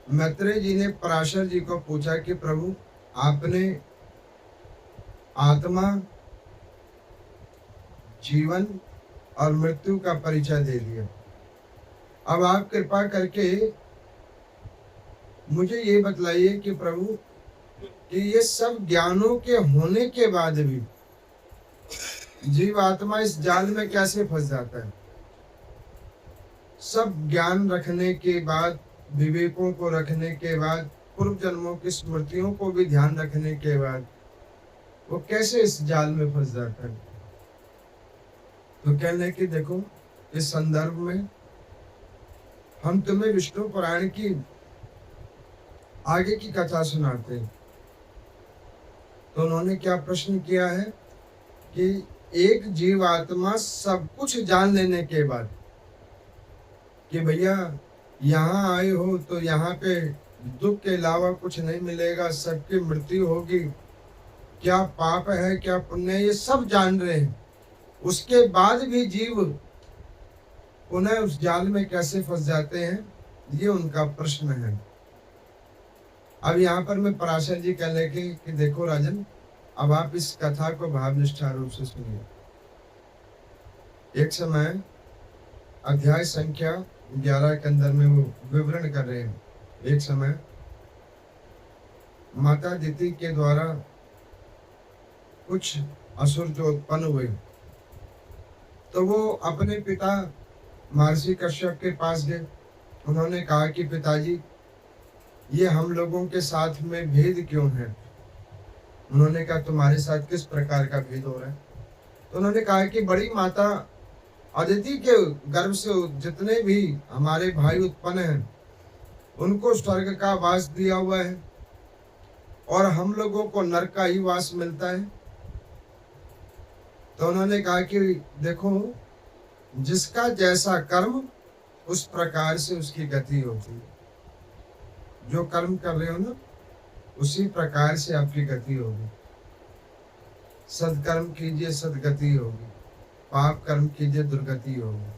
मैत्रेय जी ने पराशर जी को पूछा कि प्रभु, आपने आत्मा, जीवन और मृत्यु का परिचय दे दिया। अब आप कृपा करके मुझे ये बतलाइए कि प्रभु, कि ये सब ज्ञानों के होने के बाद भी जीवात्मा इस जाल में कैसे फंस जाता है? सब ज्ञान रखने के बाद, विवेकों को रखने के बाद, पूर्व जन्मों की स्मृतियों को भी ध्यान रखने के बाद वो कैसे इस जाल में फंस जाता है? तो कहने की देखो, इस संदर्भ में हम तुम्हें विष्णु पुराण की आगे की कथा सुनाते हैं। तो उन्होंने क्या प्रश्न किया है कि एक जीवात्मा सब कुछ जान लेने के बाद कि भैया यहाँ आए हो तो यहाँ पे दुख के अलावा कुछ नहीं मिलेगा, सबकी मृत्यु होगी, क्या पाप है क्या पुण्य है, ये सब जान रहे हैं, उसके बाद भी जीव पुनः उस जाल में कैसे फंस जाते हैं, ये उनका प्रश्न है। अब यहाँ पर मैं पराशर जी कह लगे कि देखो राजन, अब आप इस कथा को भावनिष्ठा रूप से सुनिए। एक समय अध्याय संख्या 11 के अंदर में वो विवरण कर रहे हैं। एक समय माता दिति के द्वारा कुछ असुर जो उत्पन्न हुए, तो वो अपने पिता महर्षि कश्यप के पास गए। उन्होंने कहा कि पिताजी, ये हम लोगों के साथ में भेद क्यों है? उन्होंने कहा तुम्हारे साथ किस प्रकार का भेद हो रहा है? तो उन्होंने कहा कि बड़ी माता अदिति के गर्भ से जितने भी हमारे भाई उत्पन्न हैं, उनको स्वर्ग का वास दिया हुआ है और हम लोगों को नरक का ही वास मिलता है। तो उन्होंने कहा कि देखो, जिसका जैसा कर्म उस प्रकार से उसकी गति होती है। जो कर्म कर रहे हो ना, उसी प्रकार से आपकी गति होगी। सदकर्म कीजिए, सदगति होगी, पाप कर्म कीजिए, दुर्गति होगी।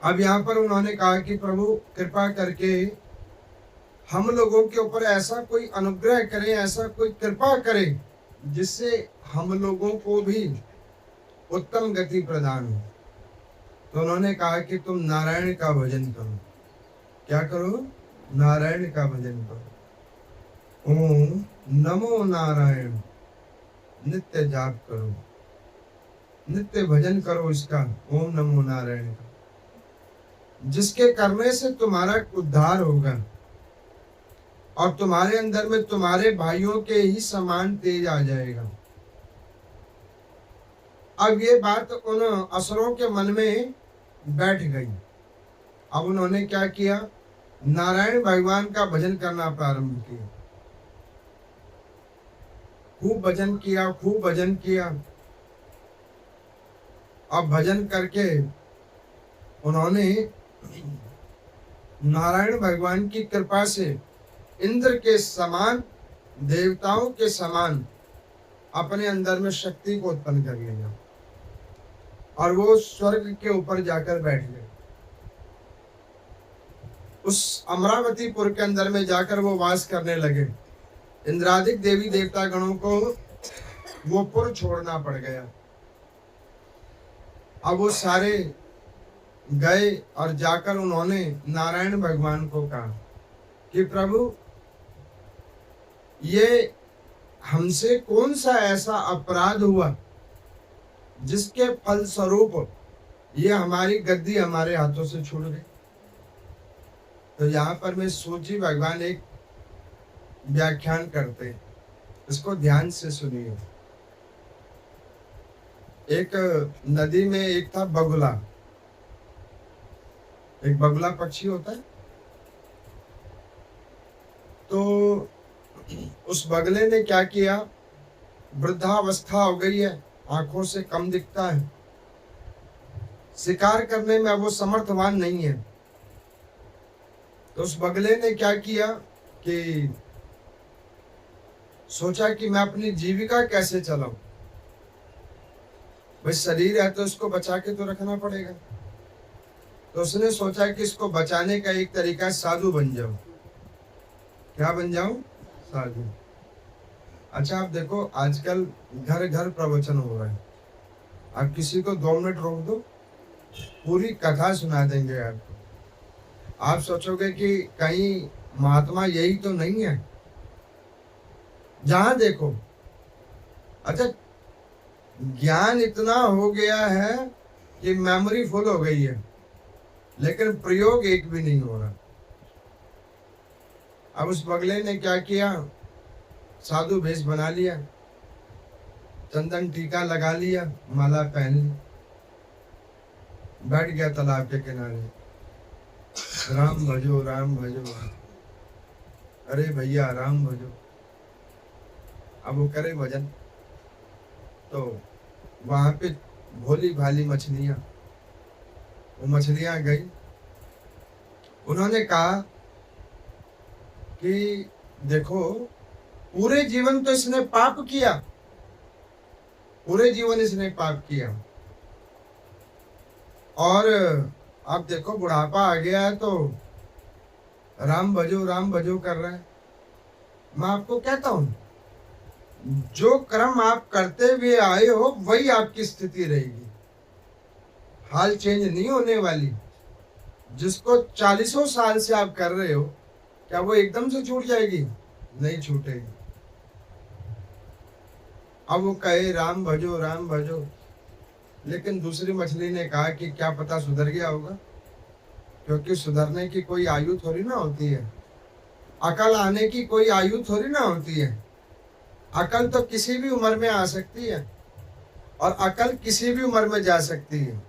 अब यहाँ पर उन्होंने कहा कि प्रभु कृपा करके हम लोगों के ऊपर ऐसा कोई अनुग्रह करें, ऐसा कोई कृपा करें जिससे हम लोगों को भी उत्तम गति प्रदान हो। तो उन्होंने कहा कि तुम नारायण का भजन करो। क्या करो? नारायण का भजन करो। ओम नमो नारायण नित्य जाप करो, नित्य भजन करो इसका, ओम नमो नारायण का, जिसके करने से तुम्हारा उद्धार होगा और तुम्हारे अंदर में तुम्हारे भाइयों के ही समान तेज आ जाएगा। अब ये बात उन असुरों के मन में बैठ गई। अब उन्होंने क्या किया? नारायण भगवान का भजन करना प्रारंभ किया। खूब भजन किया, खूब भजन किया। अब भजन करके उन्होंने नारायण भगवान की कृपा से इंद्र के समान, देवताओं के समान अपने अंदर में शक्ति को उत्पन्न कर लिया और वो स्वर्ग के ऊपर जाकर बैठ गए। उस अमरावतीपुर के अंदर में जाकर वो वास करने लगे। इंद्रादिक देवी देवता गणों को वो पुर छोड़ना पड़ गया। अब वो सारे गए और जाकर उन्होंने नारायण भगवान को कहा कि प्रभु, ये हमसे कौन सा ऐसा अपराध हुआ जिसके फल स्वरूप ये हमारी गद्दी हमारे हाथों से छूट गई? तो यहाँ पर मैं सूची भगवान एक व्याख्यान करते, इसको ध्यान से सुनिए। एक नदी में एक था बगुला। एक बगुला पक्षी होता है। तो उस बगले ने क्या किया? वृद्धावस्था हो गई है, आंखों से कम दिखता है, शिकार करने में अब वो समर्थवान नहीं है। तो उस बगले ने क्या किया कि सोचा कि मैं अपनी जीविका कैसे चलाऊं। भाई शरीर है तो इसको बचा के तो रखना पड़ेगा। तो उसने सोचा कि इसको बचाने का एक तरीका साधु बन जाऊं। क्या बन जाऊं? साधु। अच्छा, आप देखो आजकल घर घर प्रवचन हो रहा है। आप किसी को 2 मिनट रोक दो, पूरी कथा सुना देंगे आपको। आप सोचोगे कि कहीं महात्मा यही तो नहीं है। जहां देखो, अच्छा, ज्ञान इतना हो गया है कि मेमोरी फुल हो गई है, लेकिन प्रयोग एक भी नहीं हो रहा। अब उस बगले ने क्या किया? साधु भेष बना लिया, चंदन टीका लगा लिया, माला पहन ली, बैठ गया तालाब के किनारे। राम भजो राम भजो, अरे भैया राम भजो। अब वो करे भजन, तो वहां पे भोली भाली मछलियां, वो मछलियां गई। उन्होंने कहा कि देखो, पूरे जीवन तो इसने पाप किया, पूरे जीवन इसने पाप किया, और अब देखो बुढ़ापा आ गया है तो राम भजो कर रहा है। मैं आपको कहता हूं, जो कर्म आप करते हुए आए हो वही आपकी स्थिति रहेगी, हाल चेंज नहीं होने वाली। जिसको 40 साल से आप कर रहे हो, क्या वो एकदम से छूट जाएगी? नहीं छूटेगी। अब वो कहे राम भजो, लेकिन दूसरी मछली ने कहा कि क्या पता सुधर गया होगा, क्योंकि सुधरने की कोई आयु थोड़ी ना होती है, अकल आने की कोई आयु थोड़ी ना होती है। अकल तो किसी भी उम्र में आ सकती है, और अकल किसी भी उम्र में जा सकती है।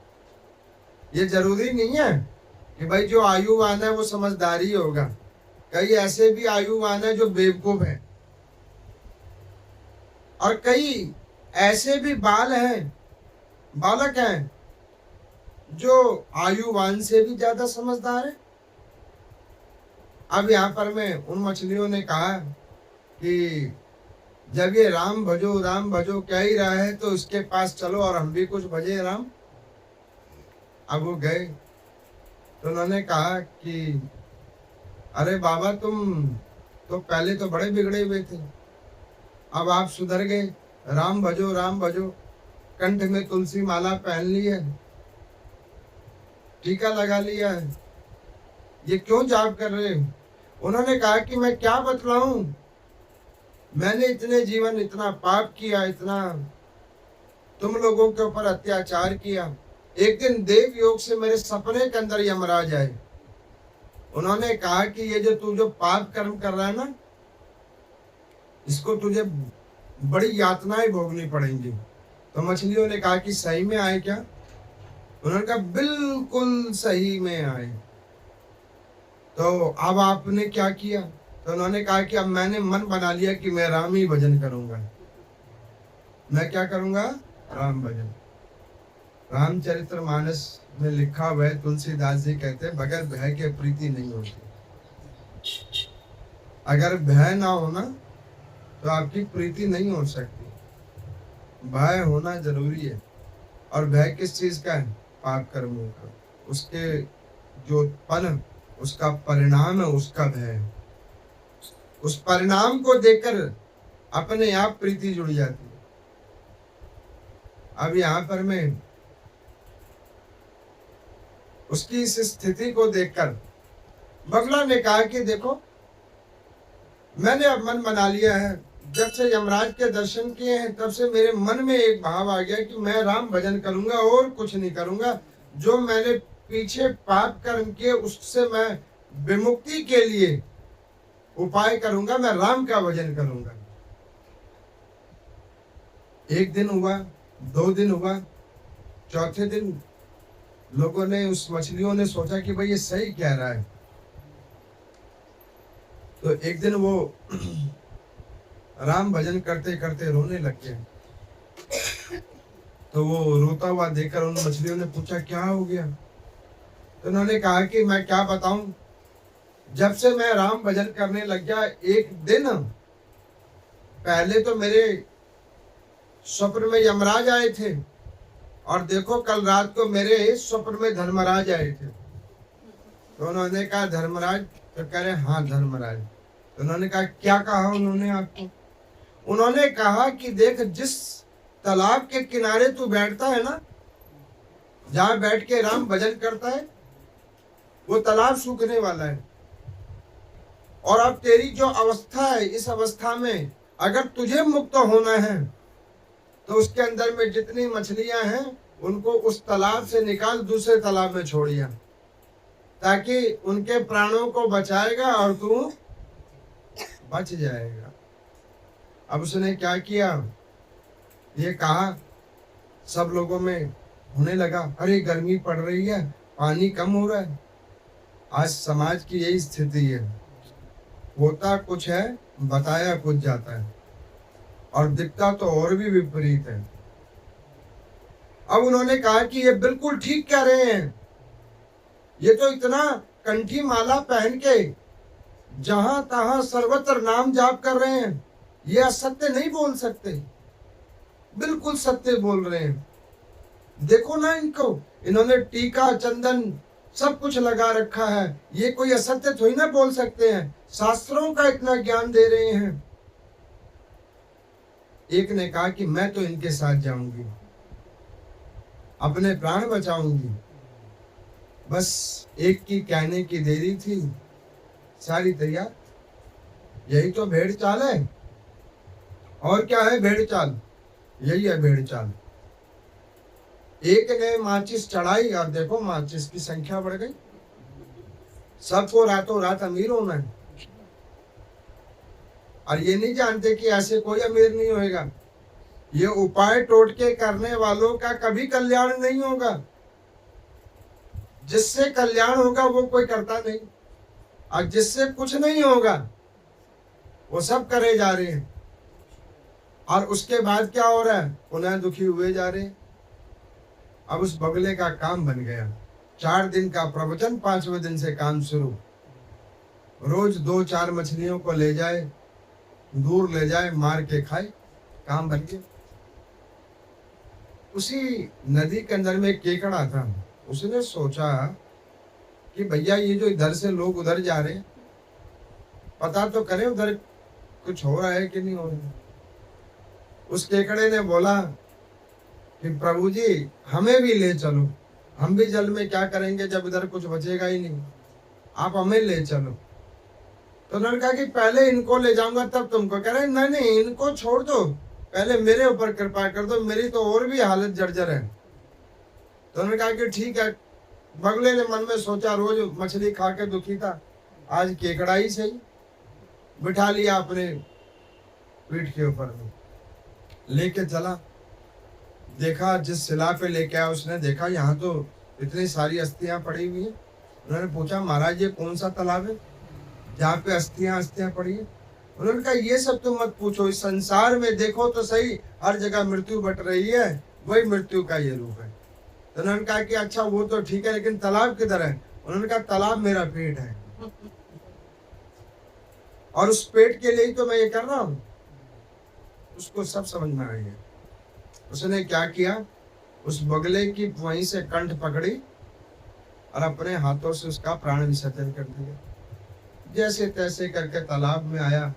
ये जरूरी नहीं है कि भाई जो आयुवान है वो समझदारी होगा। कई ऐसे भी आयुवान है जो बेवकूफ है, और कई ऐसे भी बालक हैं जो आयुवान से भी ज्यादा समझदार है। अब यहाँ पर मैं उन मछलियों ने कहा कि जब ये राम भजो कह ही रहा है तो इसके पास चलो और हम भी कुछ भजे राम। अब वो गए तो उन्होंने कहा कि अरे बाबा, तुम तो पहले तो बड़े बिगड़े हुए थे, अब आप सुधर गए, राम भजो, कंठ में तुलसी माला पहन ली है, टीका लगा लिया है, ये क्यों जाप कर रहे हो? उन्होंने कहा कि मैं क्या बतलाऊं, मैंने इतने जीवन इतना पाप किया, इतना तुम लोगों के ऊपर अत्याचार किया। एक दिन देव योग से मेरे सपने के अंदर यमराज आए। उन्होंने कहा कि ये जो पाप कर्म कर रहा है ना, इसको तुझे बड़ी यातनाएं भोगनी पड़ेंगी। तो मछलियों ने कहा कि सही में आए क्या? उन्होंने कहा बिल्कुल सही में आए। तो अब आपने क्या किया? तो उन्होंने कहा कि अब मैंने मन बना लिया कि मैं राम ही भजन करूंगा। मैं क्या करूंगा? राम भजन। रामचरितमानस में लिखा हुआ है, तुलसीदास जी कहते हैं, बगैर भय के प्रीति नहीं होती। अगर भय ना होना तो आपकी प्रीति नहीं हो सकती। भय होना जरूरी है। और भय किस चीज का है? पाप कर्मों का। उसके जो उत्पन्न, उसका परिणाम है, उसका भय है। उस परिणाम को देखकर अपने आप प्रीति जुड़ जाती है। अब यहाँ पर मैं उसकी इस स्थिति को देखकर बगला ने कहा कि देखो, मैंने अब मन बना लिया है, जब से यमराज के दर्शन किए हैं तब से मेरे मन में एक भाव आ गया कि मैं राम भजन करूंगा और कुछ नहीं करूंगा। जो मैंने पीछे पाप कर्म किए उससे मैं विमुक्ति के लिए उपाय करूंगा, मैं राम का भजन करूंगा। एक दिन हुआ, 2 दिन हुआ, चौथे दिन लोगों ने, उस मछलियों ने सोचा कि भाई ये सही कह रहा है। तो एक दिन वो राम भजन करते करते रोने लग गए। तो वो रोता हुआ देखकर उन मछलियों ने पूछा क्या हो गया? तो उन्होंने कहा कि मैं क्या बताऊं, जब से मैं राम भजन करने लग गया, एक दिन पहले तो मेरे स्वप्न में यमराज आए थे, और देखो कल रात को मेरे स्वप्न में धर्मराज आए थे। तो उन्होंने कहा धर्मराज, तो कह रहे हाँ धर्मराज। तो उन्होंने कहा क्या कहा उन्होंने आपको? उन्होंने कहा कि देख, जिस तालाब के किनारे तू बैठता है ना, जहां बैठ के राम भजन करता है, वो तालाब सूखने वाला है। और अब तेरी जो अवस्था है, इस अवस्था में अगर तुझे मुक्त होना है तो उसके अंदर में जितनी मछलियां हैं उनको उस तालाब से निकाल, दूसरे तालाब में छोड़िया, ताकि उनके प्राणों को बचाएगा और तू बच जाएगा। अब उसने क्या किया, ये कहा, सब लोगों में होने लगा, अरे गर्मी पड़ रही है, पानी कम हो रहा है। आज समाज की यही स्थिति है, होता कुछ है, बताया कुछ जाता है, और दिखता तो और भी विपरीत है। अब उन्होंने कहा कि ये बिल्कुल ठीक कह रहे हैं, ये तो इतना कंठी माला पहन के जहां तहां सर्वत्र नाम जाप कर रहे हैं, ये असत्य नहीं बोल सकते, बिल्कुल सत्य बोल रहे हैं। देखो ना इनको, इन्होंने टीका चंदन सब कुछ लगा रखा है, ये कोई असत्य थोड़ी ना बोल सकते हैं, शास्त्रों का इतना ज्ञान दे रहे हैं। एक ने कहा कि मैं तो इनके साथ जाऊंगी, अपने प्राण बचाऊंगी। बस एक की कहने की देरी थी, सारी तैयार। यही तो भेड़ चाल है, और क्या है भेड़ चाल? यही है भेड़ चाल। एक ने माचिस चढ़ाई और देखो माचिस की संख्या बढ़ गई, सबको रातों रात अमीर होना है। और ये नहीं जानते कि ऐसे कोई अमीर नहीं होएगा, ये उपाय टोटके करने वालों का कभी कल्याण नहीं होगा। जिससे कल्याण होगा वो कोई करता नहीं, और जिससे कुछ नहीं होगा वो सब करे जा रहे हैं। और उसके बाद क्या हो रहा है, पुनः दुखी हुए जा रहे हैं। अब उस बगले का काम बन गया, 4 दिन का प्रवचन, 5वें दिन से काम शुरू। रोज 2-4 मछलियों को ले जाए, दूर ले जाए, मार के खाए, काम बन गया। उसी नदी के अंदर में केकड़ा था, उसने सोचा कि भैया ये जो इधर से लोग उधर जा रहे हैं, पता तो करें उधर कुछ हो रहा है कि नहीं हो रहा। उस केकड़े ने बोला कि प्रभु जी हमें भी ले चलो, हम भी जल में क्या करेंगे जब इधर कुछ बचेगा ही नहीं, आप हमें ले चलो। तो उन्होंने कहा कि पहले इनको ले जाऊंगा तब तुमको। कह रहे नहीं नहीं, इनको छोड़ दो, पहले मेरे ऊपर कृपा कर दो, मेरी तो और भी हालत जर्जर है। तो उन्होंने कहा कि ठीक है। बगले ने मन में सोचा, रोज मछली खा के दुखी था, आज केकड़ा ही सही, बिठा लिया अपने पीठ के ऊपर में, लेके चला। देखा, जिस शिला पे लेके आया उसने देखा यहाँ तो इतनी सारी अस्थियां पड़ी हुई हैं। उन्होंने पूछा महाराज ये कौन सा तालाब है जहाँ पे अस्थियां पड़ी है? उन्होंने कहा ये सब तो मत पूछो, इस संसार में देखो तो सही, हर जगह मृत्यु बट रही है, वही मृत्यु का ये रूप है। तो उन्होंने कहा कि अच्छा वो तो ठीक है, लेकिन तालाब किधर है? उन्होंने कहा तालाब मेरा पेट है, और उस पेट के लिए ही तो मैं ये कर रहा हूँ। उसको सब समझ में आ गया। उसने क्या किया, उस बगले की वहीं से कंठ पकड़ी और अपने हाथों से उसका प्राण विसर्जन कर दिया। जैसे तैसे करके तालाब में आया,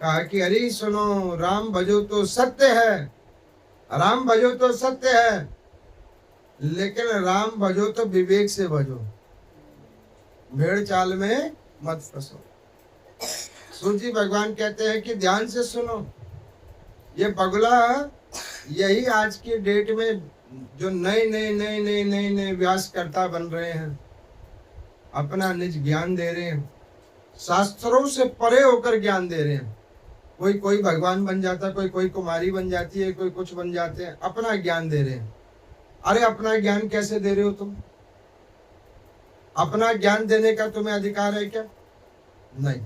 कहा कि अरे सुनो, राम भजो तो सत्य है, राम भजो तो सत्य है, लेकिन राम भजो तो विवेक से भजो, भेड़ चाल में मत फंसो। सूर्य जी भगवान कहते हैं कि ध्यान से सुनो। ये बगुला यही आज की डेट में जो नए व्यासकर्ता बन रहे हैं, अपना निज ज्ञान दे रहे हैं, शास्त्रों से परे होकर ज्ञान दे रहे हैं। कोई भगवान बन जाता है, कोई कुमारी बन जाती है, कोई कुछ बन जाते हैं, अपना ज्ञान दे रहे हैं। अरे अपना ज्ञान कैसे दे रहे हो तुम? अपना ज्ञान देने का तुम्हें अधिकार है क्या? नहीं।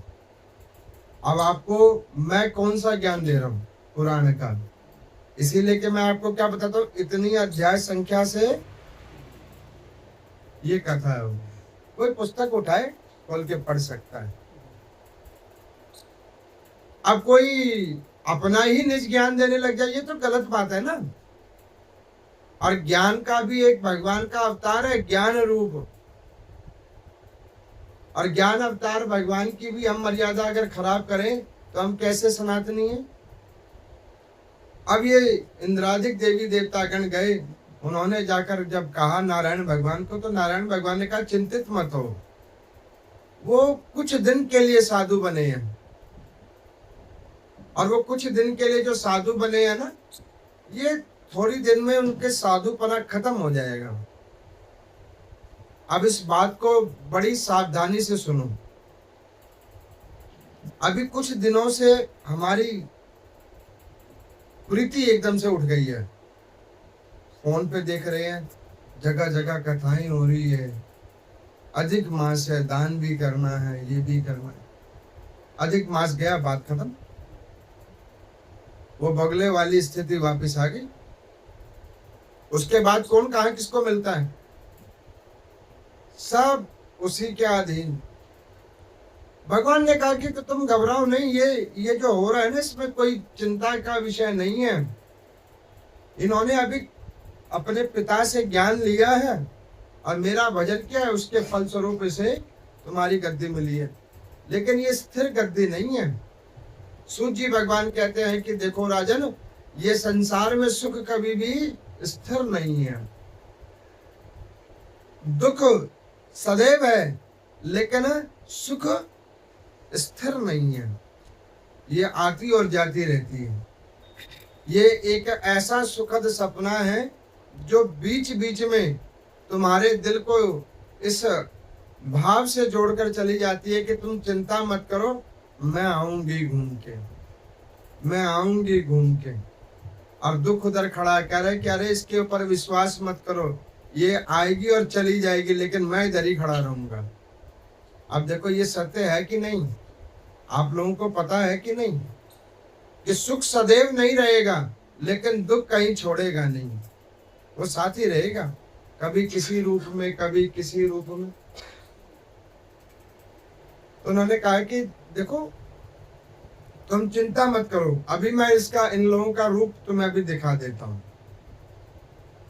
अब आपको मैं कौन सा ज्ञान दे रहा हूं? पुराण का। इसीलिए कि मैं आपको क्या बताता हूं, इतनी अध्याय संख्या से ये कथा है। कोई पुस्तक उठाए खोल के पढ़ सकता है। अब कोई अपना ही निज ज्ञान देने लग जाए, ये तो गलत बात है ना। और ज्ञान का भी एक भगवान का अवतार है, ज्ञान रूप। और ज्ञान अवतार भगवान की भी हम मर्यादा अगर खराब करें तो हम कैसे सनातनी हैं? अब ये इंद्रादिक देवी देवतागण गए, उन्होंने जाकर जब कहा नारायण भगवान को, तो नारायण भगवान ने कहा चिंतित मत हो, वो कुछ दिन के लिए साधु बने हैं, और वो कुछ दिन के लिए जो साधु बने हैं ना, ये थोड़ी दिन में उनके साधुपना खत्म हो जाएगा। अब इस बात को बड़ी सावधानी से सुनो। अभी कुछ दिनों से हमारी प्रीति एकदम से उठ गई है, फोन पे देख रहे हैं, जगह जगह कथाएं हो रही है, अधिक मास है, दान भी करना है, ये भी करना है। अधिक मास गया, बात खत्म, वो बगले वाली स्थिति वापस आ गई। उसके बाद कौन कहाँ किसको मिलता है? सब उसी के अधीन। भगवान ने कहा कि तुम घबराओ नहीं, ये जो हो रहा है ना, इसमें कोई चिंता का विषय नहीं है। इन्होंने अभी अपने पिता से ज्ञान लिया है और मेरा भजन किया है, उसके फलस्वरूप इसे तुम्हारी गद्दी मिली है, लेकिन ये स्थिर गद्दी नहीं है। सूत जी भगवान कहते हैं कि देखो राजन, ये संसार में सुख कभी भी स्थिर नहीं है, दुख सदैव है, लेकिन सुख स्थिर नहीं है, ये आती और जाती रहती है। ये एक ऐसा सुखद सपना है जो बीच बीच में तुम्हारे दिल को इस भाव से जोड़कर चली जाती है कि तुम चिंता मत करो, मैं आऊंगी घूम के, मैं आऊंगी घूम के। और दुख उधर खड़ा कह रहे कि अरे इसके ऊपर विश्वास मत करो, ये आएगी और चली जाएगी, लेकिन मैं इधर ही खड़ा रहूंगा। अब देखो ये सत्य है कि नहीं? आप लोगों को पता है कि नहीं कि सुख सदैव नहीं रहेगा, लेकिन दुख कहीं छोड़ेगा नहीं, वो साथ ही रहेगा, कभी किसी रूप में, कभी किसी रूप में। तो उन्होंने कहा कि देखो तुम चिंता मत करो, अभी मैं इसका, इन लोगों का रूप तुम्हें अभी दिखा देता हूं।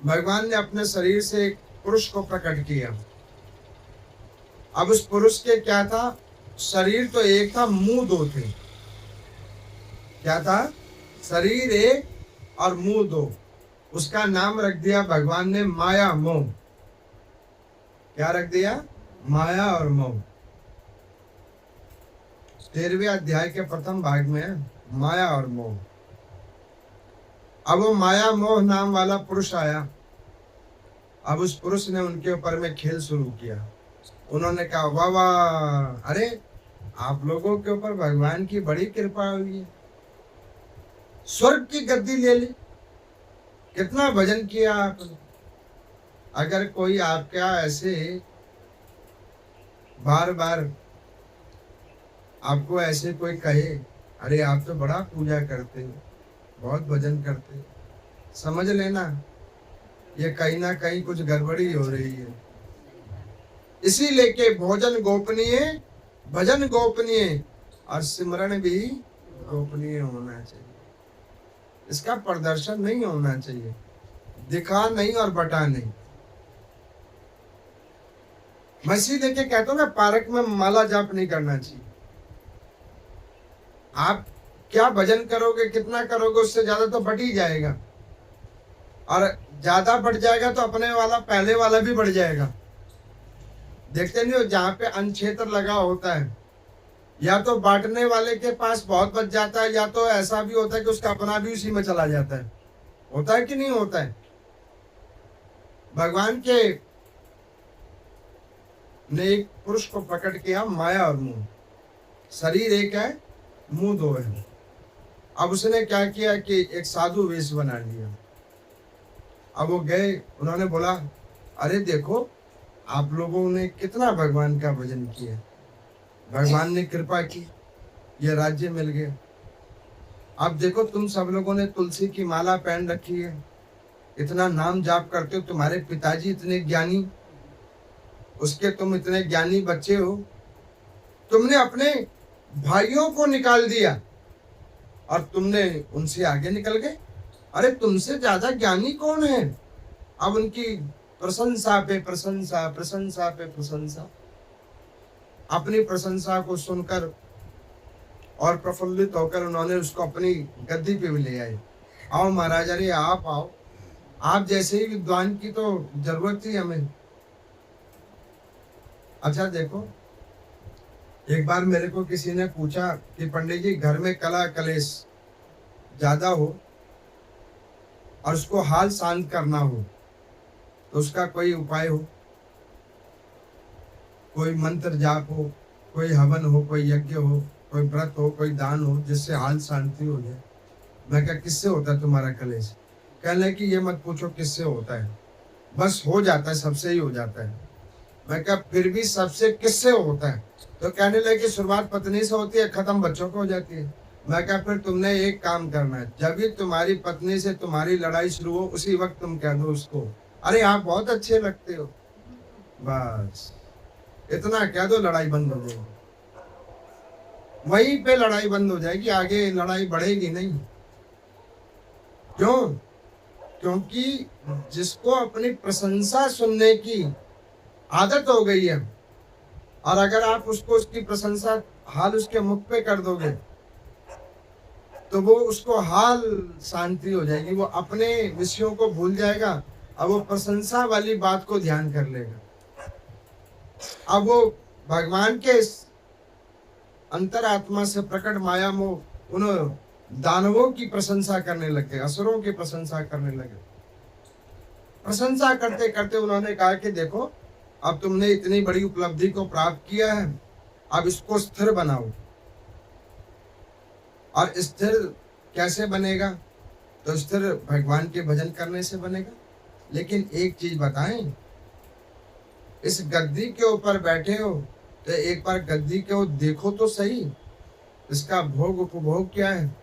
भगवान ने अपने शरीर से एक पुरुष को प्रकट किया। अब उस पुरुष के क्या था? शरीर तो एक था, मुंह दो थे। क्या था? शरीर एक और मुंह दो। उसका नाम रख दिया भगवान ने माया मोह। क्या रख दिया? माया और मोह। 13वें अध्याय के प्रथम भाग में है माया और मोह। अब वो माया मोह नाम वाला पुरुष आया। अब उस पुरुष ने उनके ऊपर में खेल शुरू किया। उन्होंने कहा वाह वाह, अरे आप लोगों के ऊपर भगवान की बड़ी कृपा हुई है, स्वर्ग की गद्दी ले ली, कितना भजन किया आपने। अगर कोई आपका ऐसे बार बार आपको ऐसे कोई कहे अरे आप तो बड़ा पूजा करते हो, बहुत भजन करते हो, समझ लेना ये कहीं ना कहीं कुछ गड़बड़ी हो रही है। इसीलिए के भोजन गोपनीय, भजन गोपनीय और सिमरन भी गोपनीय होना चाहिए। इसका प्रदर्शन नहीं होना चाहिए, दिखा नहीं और बटा नहीं। मैं इसीलिए के कहता हूं ना, पार्क में माला जाप नहीं करना चाहिए। आप क्या भजन करोगे, कितना करोगे, उससे ज्यादा तो बढ़ ही जाएगा, और ज्यादा बढ़ जाएगा तो अपने वाला पहले वाला भी बढ़ जाएगा। देखते नहीं हो, जहाँ पे अन्न क्षेत्र लगा होता है, या तो बांटने वाले के पास बहुत बच जाता है, या तो ऐसा भी होता है कि उसका अपना भी उसी में चला जाता है। होता है कि नहीं होता है? भगवान के ने एक पुरुष को प्रकट किया, माया और मुंह। शरीर एक है, मुंह दो है। अब उसने क्या किया कि एक साधु वेश बना लिया। अब वो गए, उन्होंने बोला अरे देखो आप लोगों ने कितना भगवान का भजन किया, भगवान ने कृपा की, ये राज्य मिल गया। अब देखो तुम सब लोगों ने तुलसी की माला पहन रखी है, इतना नाम जाप करते हो, तुम्हारे पिताजी इतने ज्ञानी, उसके तुम इतने ज्ञानी बच्चे हो, तुमने अपने भाइयों को निकाल दिया और तुमने उनसे आगे निकल गए। अरे तुमसे ज्यादा ज्ञानी कौन है? अब उनकी प्रशंसा पे प्रशंसा, प्रशंसा पे प्रशंसा। अपनी प्रशंसा को सुनकर और प्रफुल्लित होकर उन्होंने उसको अपनी गद्दी पे भी ले आए। आओ महाराज, अरे आप आओ, आप जैसे ही विद्वान की तो जरूरत थी हमें। अच्छा देखो, एक बार मेरे को किसी ने पूछा कि पंडित जी, घर में कला कलेश ज्यादा हो और उसको हाल शांत करना हो तो उसका कोई उपाय हो, कोई मंत्र जाप हो, कोई हवन हो, कोई यज्ञ हो, कोई व्रत हो, कोई दान हो, जिससे हाल शांति हो जाए। मैं क्या, किससे होता है तुम्हारा कलेश? कहने लगे कि ये मत पूछो किससे होता है, बस हो जाता है, सबसे ही हो जाता है। मैं क्या, फिर भी सबसे किससे होता है? तो कहने लगे कि शुरुआत पत्नी से होती है, खत्म बच्चों को हो जाती है। मैं क्या, फिर तुमने एक काम करना है, जब भी तुम्हारी पत्नी से तुम्हारी लड़ाई शुरू हो उसी वक्त तुम कह दो उसको, अरे आप बहुत अच्छे लगते हो। बस इतना कह दो, लड़ाई बंद हो जाएगी। वहीं पे लड़ाई बंद हो जाएगी, आगे लड़ाई बढ़ेगी नहीं। क्यों? क्योंकि जिसको अपनी प्रशंसा सुनने की आदत हो गई है, और अगर आप उसको उसकी प्रशंसा हाल उसके मुख पे कर दोगे तो वो उसको हाल शांति हो जाएगी, वो अपने विषयों को भूल जाएगा और वो प्रशंसा वाली बात को ध्यान कर लेगा। अब वो भगवान के अंतरात्मा से प्रकट माया मोह उन दानवों की प्रशंसा करने लगे, असुरों की प्रशंसा करने लगे। प्रशंसा करते करते उन्होंने कहा कि देखो, अब तुमने इतनी बड़ी उपलब्धि को प्राप्त किया है, अब इसको स्थिर बनाओ। और स्थिर कैसे बनेगा? तो स्थिर भगवान के भजन करने से बनेगा। लेकिन एक चीज बताएं, इस गद्दी के ऊपर बैठे हो तो एक बार गद्दी को देखो तो सही, इसका भोग उपभोग क्या है।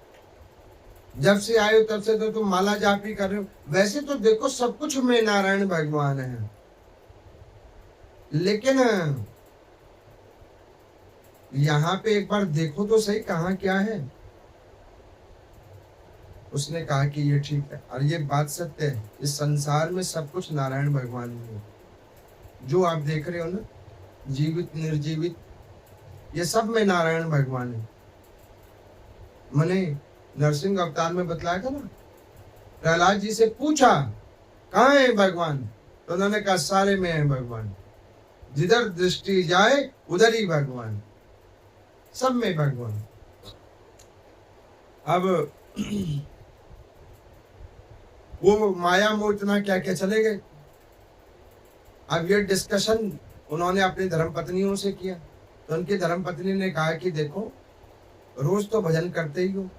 जब से आए हो तब से तो तुम माला जाप ही कर रहे हो, वैसे तो देखो सब कुछ में नारायण भगवान है, लेकिन यहाँ पे एक बार देखो तो सही कहाँ क्या है। उसने कहा कि ये ठीक है, और ये बात सत्य है, इस संसार में सब कुछ नारायण भगवान में है। जो आप देख रहे हो ना, जीवित निर्जीवित, ये सब में नारायण भगवान है। मैंने नरसिंह अवतार में बतलाया था ना, प्रहलाद जी से पूछा कहाँ है भगवान, तो उन्होंने कहा सारे में है भगवान, जिधर दृष्टि जाए उधर ही भगवान, सब में भगवान। अब वो माया मोह इतना क्या क्या चले गए। अब ये डिस्कशन उन्होंने अपनी धर्मपत्नियों से किया, तो उनकी धर्मपत्नी ने कहा कि देखो, रोज तो भजन करते ही हो,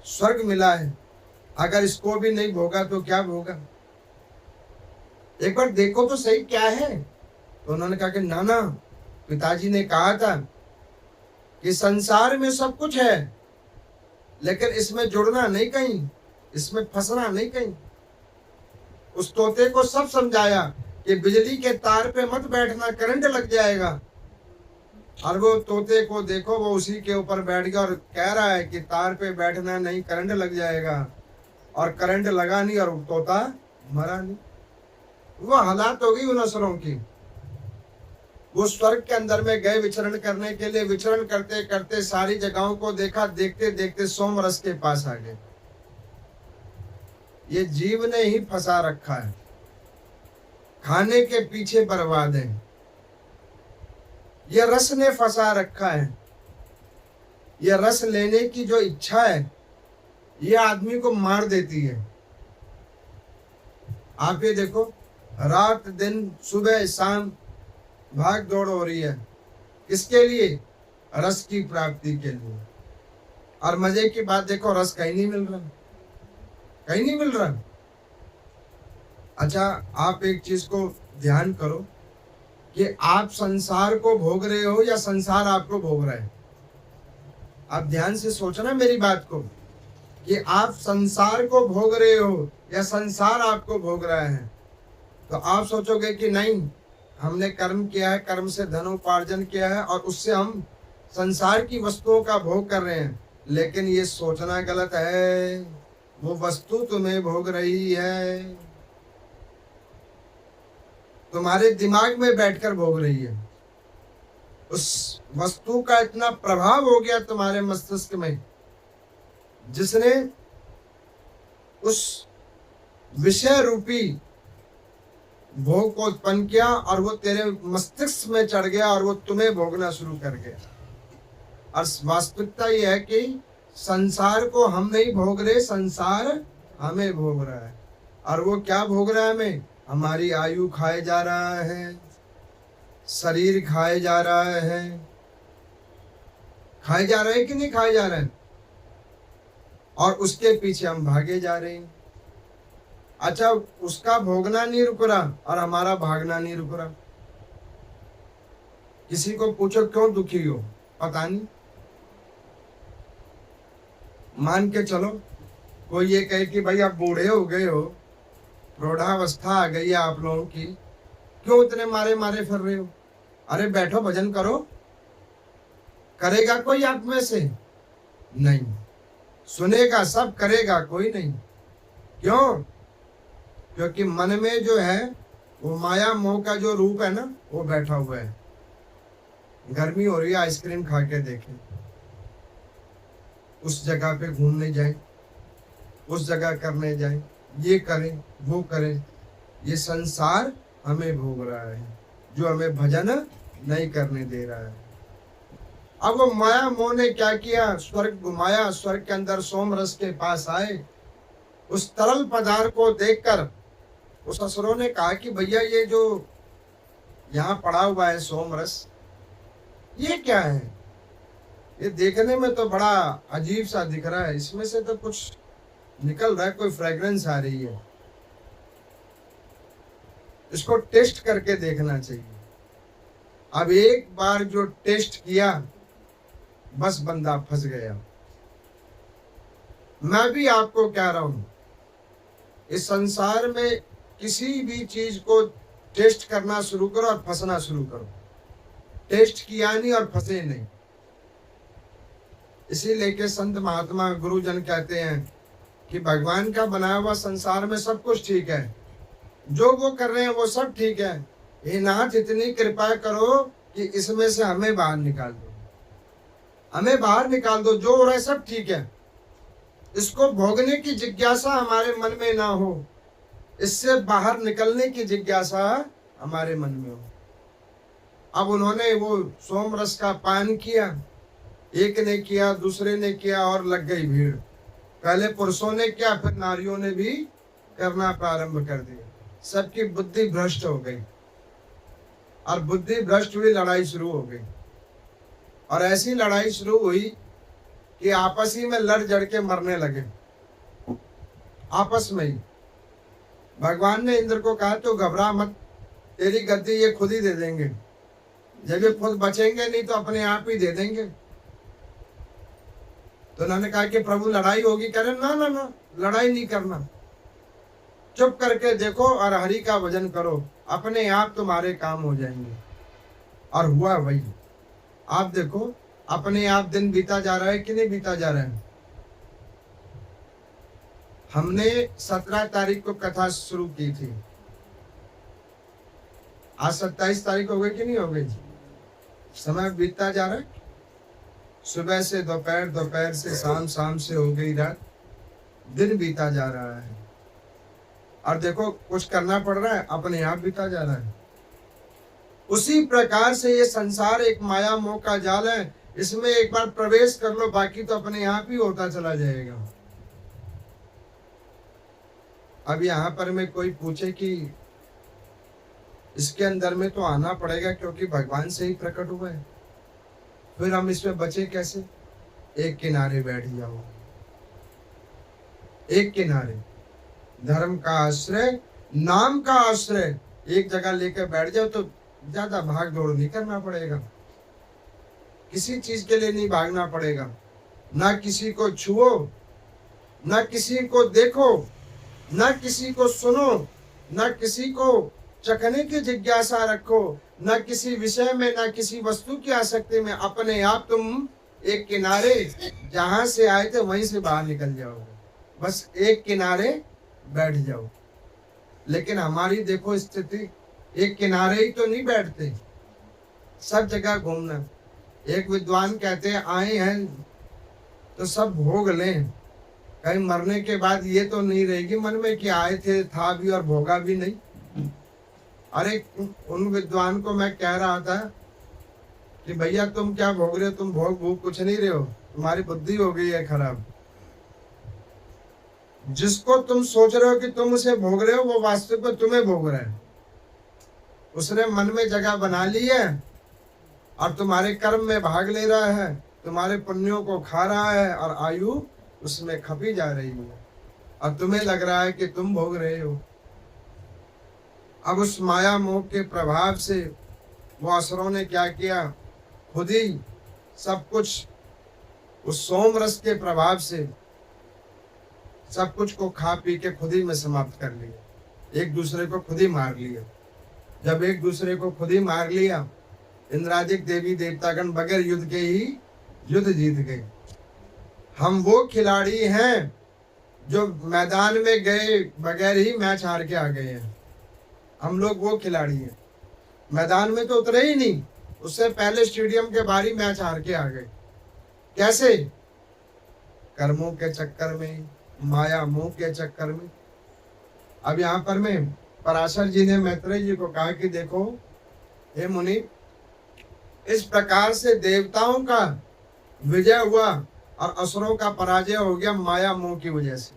स्वर्ग मिला है, अगर इसको भी नहीं भोगा तो क्या भोगा, एक बार देखो तो सही क्या है। तो उन्होंने कहा कि नाना, पिताजी ने कहा था कि संसार में सब कुछ है, लेकिन इसमें जुड़ना नहीं कहीं, इसमें फंसना नहीं कहीं। उस तोते को सब समझाया कि बिजली के तार पे मत बैठना, करंट लग जाएगा। और वो तोते को देखो, वो उसी के ऊपर बैठ गया और कह रहा है कि तार पे बैठना नहीं, करंट लग जाएगा। और करंट लगा नहीं और तोता मरा नहीं। वो हालात हो गई उन असुरों की। वो स्वर्ग के अंदर में गए विचरण करने के लिए, विचरण करते करते सारी जगहों को देखा, देखते देखते सोम रस के पास आ गए। ये जीव ने ही फंसा रखा है, खाने के पीछे बर्बाद है। ये रस ने फंसा रखा है। ये रस लेने की जो इच्छा है, ये आदमी को मार देती है। आप ये देखो, रात दिन सुबह शाम भाग दौड़ हो रही है, किसके लिए? रस की प्राप्ति के लिए। और मजे की बात देखो, रस कहीं नहीं मिल रहा, कहीं नहीं मिल रहा। अच्छा, आप एक चीज को ध्यान करो कि आप संसार को भोग रहे हो या संसार आपको भोग रहा है। आप ध्यान से सोचना मेरी बात को, कि आप संसार को भोग रहे हो या संसार आपको भोग रहा है। तो आप सोचोगे कि नहीं, हमने कर्म किया है, कर्म से धनोपार्जन किया है और उससे हम संसार की वस्तुओं का भोग कर रहे हैं। लेकिन ये सोचना गलत है, वो वस्तु तुम्हें भोग रही है, तुम्हारे दिमाग में बैठकर भोग रही है। उस वस्तु का इतना प्रभाव हो गया तुम्हारे मस्तिष्क में, जिसने उस विषय रूपी भोग को उत्पन्न किया और वो तेरे मस्तिष्क में चढ़ गया और वो तुम्हें भोगना शुरू कर गया। और वास्तविकता ये है कि संसार को हम नहीं भोग रहे, संसार हमें भोग रहा है। और वो क्या भोग रहा है हमें? हमारी आयु खाए जा रहा है, शरीर खाए जा रहा है। खाए जा रहे हैं कि नहीं खाए जा रहे हैं? और उसके पीछे हम भागे जा रहे हैं। अच्छा, उसका भोगना नहीं रुक रहा और हमारा भागना नहीं रुक रहा। किसी को पूछो क्यों दुखी हो, पता नहीं। मान के चलो कोई ये कहे कि भाई आप बूढ़े हो गए हो, प्रौढ़ावस्था आ गई है आप लोगों की, क्यों इतने मारे मारे फिर रहे हो? अरे बैठो भजन करो। करेगा कोई आप में से? नहीं। सुनेगा सब, करेगा कोई नहीं। क्यों? क्योंकि मन में जो है वो माया मोह का जो रूप है ना, वो बैठा हुआ है। गर्मी हो रही है, आइसक्रीम खा के देखें, उस जगह पे घूमने जाएं, उस जगह करने जाएं, ये करें वो करें। ये संसार हमें भोग रहा है, जो हमें भजन नहीं करने दे रहा है। अब वो माया मोह ने क्या किया? स्वर्ग घुमाया, स्वर्ग के अंदर सोम रस के पास आए। उस तरल पदार्थ को देखकर उस असुरों ने कहा कि भैया ये जो यहाँ पड़ा हुआ है सोम रस, ये क्या है? ये देखने में तो बड़ा अजीब सा दिख रहा है, इसमें से तो कुछ निकल रहा है, कोई फ्रेग्रेंस आ रही है, इसको टेस्ट करके देखना चाहिए। अब एक बार जो टेस्ट किया, बस बंदा फंस गया। मैं भी आपको कह रहा हूं, इस संसार में किसी भी चीज को टेस्ट करना शुरू करो और फंसना शुरू करो। टेस्ट किया नहीं और फंसे नहीं। इसीलिए के संत महात्मा गुरुजन कहते हैं कि भगवान का बनाया हुआ संसार में सब कुछ ठीक है, जो वो कर रहे हैं वो सब ठीक है। हे नाथ, इतनी कृपा करो कि इसमें से हमें बाहर निकाल दो, हमें बाहर निकाल दो। जो हो रहा है सब ठीक है, इसको भोगने की जिज्ञासा हमारे मन में ना हो, इससे बाहर निकलने की जिज्ञासा हमारे मन में हो। अब उन्होंने वो सोम रस का पान किया, एक ने किया, दूसरे ने किया और लग गई भीड़। पहले पुरुषों ने किया, फिर नारियों ने भी करना प्रारंभ कर दिया। सबकी बुद्धि भ्रष्ट हो गई और बुद्धि भ्रष्ट हुई, लड़ाई शुरू हो गई। और ऐसी लड़ाई शुरू हुई कि आपस ही में लड़ जड़ के मरने लगे, आपस में ही। भगवान ने इंद्र को कहा तो घबरा मत, तेरी गद्दी ये खुद ही दे देंगे, जब ये खुद बचेंगे नहीं तो अपने आप ही दे देंगे। तो उन्होंने कहा कि प्रभु लड़ाई होगी। कह रहे ना ना ना, लड़ाई नहीं करना, चुप करके देखो और हरि का भजन करो, अपने आप तुम्हारे काम हो जाएंगे। और हुआ वही। आप देखो अपने आप दिन बीता जा रहा है कि नहीं बीता जा रहा है। हमने 17 तारीख को कथा शुरू की थी, आज 27 तारीख हो गई कि नहीं हो गई? समय बीतता जा रहा है। सुबह से दोपहर, दोपहर से शाम, शाम से हो गई रात, दिन बीता जा रहा है। और देखो कुछ करना पड़ रहा है, अपने आप बीता जा रहा है। उसी प्रकार से ये संसार एक माया मोह का जाल है, इसमें एक बार प्रवेश कर लो, बाकी तो अपने आप ही होता चला जाएगा। अब यहाँ पर में कोई पूछे कि इसके अंदर में तो आना पड़ेगा क्योंकि भगवान से ही प्रकट हुआ है, फिर हम इसमें बचे कैसे? एक किनारे बैठ जाओ, एक किनारे, धर्म का आश्रय, नाम का आश्रय एक जगह लेकर बैठ जाओ तो ज्यादा भाग दौड़ नहीं करना पड़ेगा, किसी चीज के लिए नहीं भागना पड़ेगा। ना किसी को छुओ, ना किसी को देखो, ना किसी को सुनो, ना किसी को चखने की जिज्ञासा रखो, ना किसी विषय में, ना किसी वस्तु की आसक्ति में। अपने आप तुम एक किनारे, जहां से आए थे वहीं से बाहर निकल जाओगे, बस एक किनारे बैठ जाओ। लेकिन हमारी देखो स्थिति, एक किनारे ही तो नहीं बैठते, सब जगह घूमना। एक विद्वान कहते हैं आए हैं तो सब भोग लें, कहीं मरने के बाद ये तो नहीं रहेगी मन में कि आए थे, था भी और भोगा भी नहीं। अरे उन विद्वान को मैं कह रहा था कि भैया तुम क्या भोग रहे हो, तुम भोग भोग कुछ नहीं रहे हो, तुम्हारी बुद्धि हो गई है खराब। जिसको तुम सोच रहे हो कि तुम उसे भोग रहे हो वो वास्तविक में तुम्हें भोग रहा है। उसने मन में जगह बना ली है और तुम्हारे कर्म में भाग ले रहा है, तुम्हारे पुण्यों को खा रहा है और आयु उसमें खपी जा रही है और तुम्हें लग रहा है कि तुम भोग रहे हो। अब उस माया मोह के प्रभाव से वो असुरों ने क्या किया, खुद ही सब कुछ उस सोम रस के प्रभाव से सब कुछ को खा पी के खुद ही में समाप्त कर लिया, एक दूसरे को खुद ही मार लिया। जब एक दूसरे को खुद ही मार लिया, इंद्रादिक देवी देवतागण बगैर युद्ध के ही युद्ध जीत गए। हम वो खिलाड़ी हैं जो मैदान में गए बगैर ही मैच हार के आ गए हैं। हम लोग वो खिलाड़ी हैं, मैदान में तो उतरे ही नहीं, उससे पहले स्टेडियम के बाहर ही मैच हार के आ गए। कैसे? कर्मों के चक्कर में, माया मोह के चक्कर में। अब यहाँ पर मैं पराशर जी ने मैत्रेय जी को कहा कि देखो हे मुनि, इस प्रकार से देवताओं का विजय हुआ और असुरों का पराजय हो गया माया मोह की वजह से।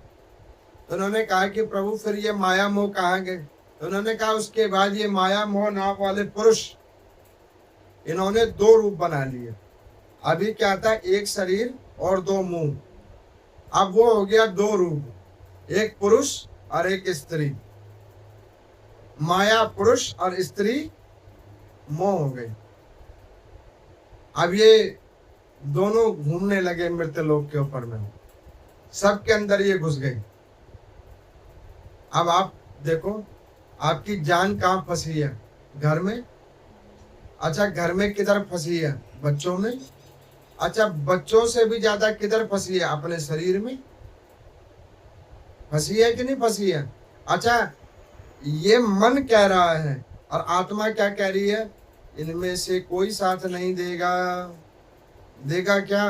तो उन्होंने कहा कि प्रभु फिर ये माया मोह कहाँ गए? तो उन्होंने कहा उसके बाद ये माया मोह नाम वाले पुरुष इन्होंने दो रूप बना लिए। अभी क्या था, एक शरीर और दो मुंह, अब वो हो गया दो रूप, एक पुरुष और एक स्त्री। माया पुरुष और स्त्री मोह हो गई। अब ये दोनों घूमने लगे मृत लोक के ऊपर में, सबके अंदर ये घुस गई। अब आप देखो आपकी जान कहाँ फंसी है? घर में। अच्छा घर में किधर फंसी है? बच्चों में। अच्छा बच्चों से भी ज्यादा किधर फंसी है? अपने शरीर में फंसी है कि नहीं फंसी है? अच्छा ये मन कह रहा है और आत्मा क्या कह रही है? इनमें से कोई साथ नहीं देगा। देगा क्या?